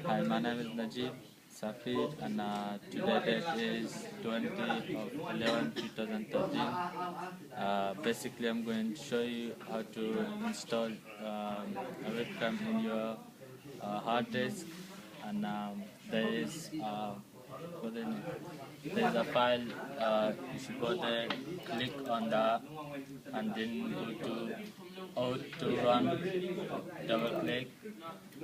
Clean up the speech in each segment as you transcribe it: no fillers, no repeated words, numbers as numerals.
Hi, my name is Najeeb Safi, and today date is 20 of 11 2013. Basically, I'm going to show you how to install a webcam in your hard disk, and there is there's a file. You should go there, click on that, and then go to how to run, double click,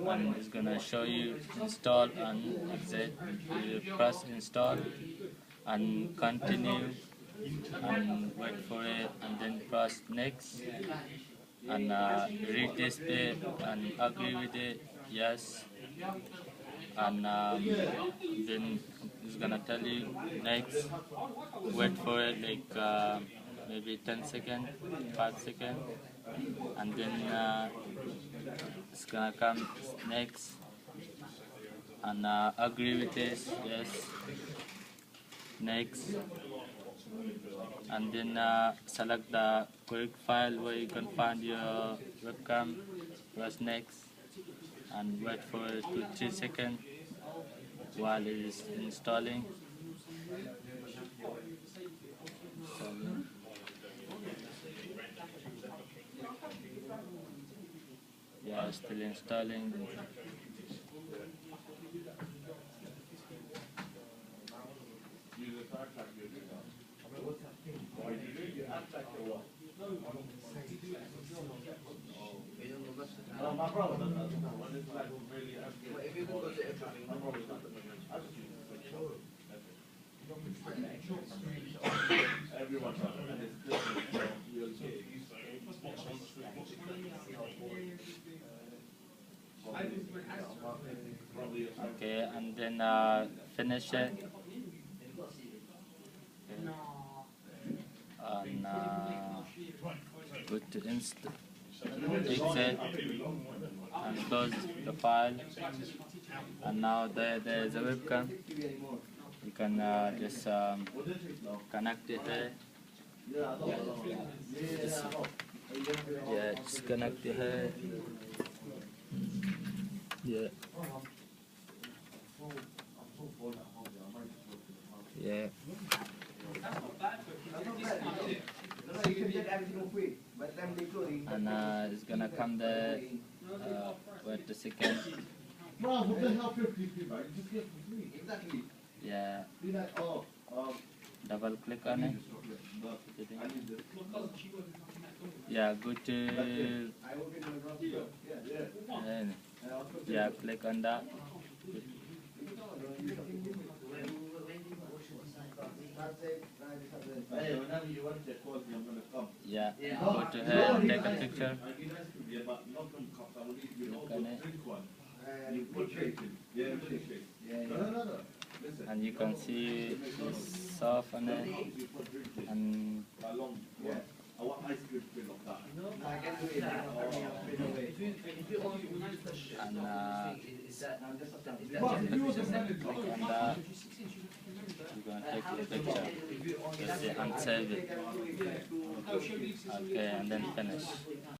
and it's gonna show you install and exit. You press install and continue and wait for it, and then press next, and read this bit and agree with it, yes, and then it's gonna tell you next, wait for it like maybe 10 seconds, 5 seconds, and then it's gonna come next, and agree with this, yes, next, and then select the correct file where you can find your webcam, press next, and wait for 2 to 3 seconds while it is installing. Yeah, still installing. Okay, and then finish it, and go to exit and close the file, and now there's a webcam. You can just connect it here. Just connect it here. Yeah. Yeah. And it's gonna come there. Wait a second. Yeah. Double click on it. Yeah, go to. Yeah, click on that. Yeah, go to here and take a picture. Look on it. And you can see it's soft on it, and you're gonna take the picture, and save it. Okay, and then finish.